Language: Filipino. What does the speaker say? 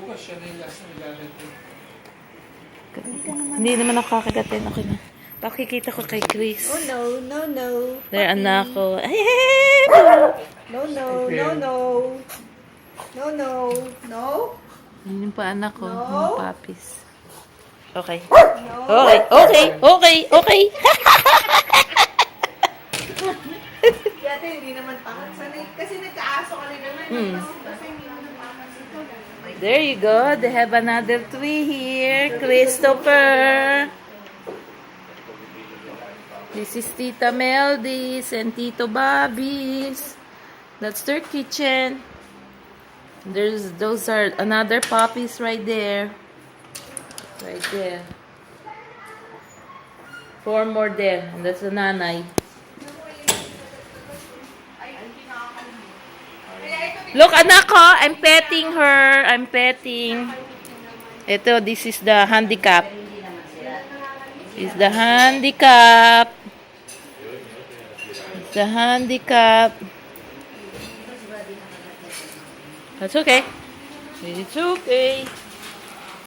bukas siya na yung last na nagagatin. Hindi naman nakakagatin. Okay na. Pakikita ko kay Chris. Oh no, no, no. There, anak ko. Ay, No, no, no, no. No, no. No? yun yung pa anak ko. No. Yung papis. Okay. No. Okay, okay, okay, okay. Dati hindi naman pangat. Sanay, kasi nagkaaso ka rin naman. Kasi hindi naman pangat ito. There you go. They have another tree here. Christopher. This is Tita Meldis and Tito Bobby's. That's their kitchen. Those are another puppies right there. Right there. 4 more there. And that's the nanay. Look, anak ko, I'm petting her. I'm petting. Ito, this is the handicap. It's the handicap. It's the handicap. That's okay. It's okay.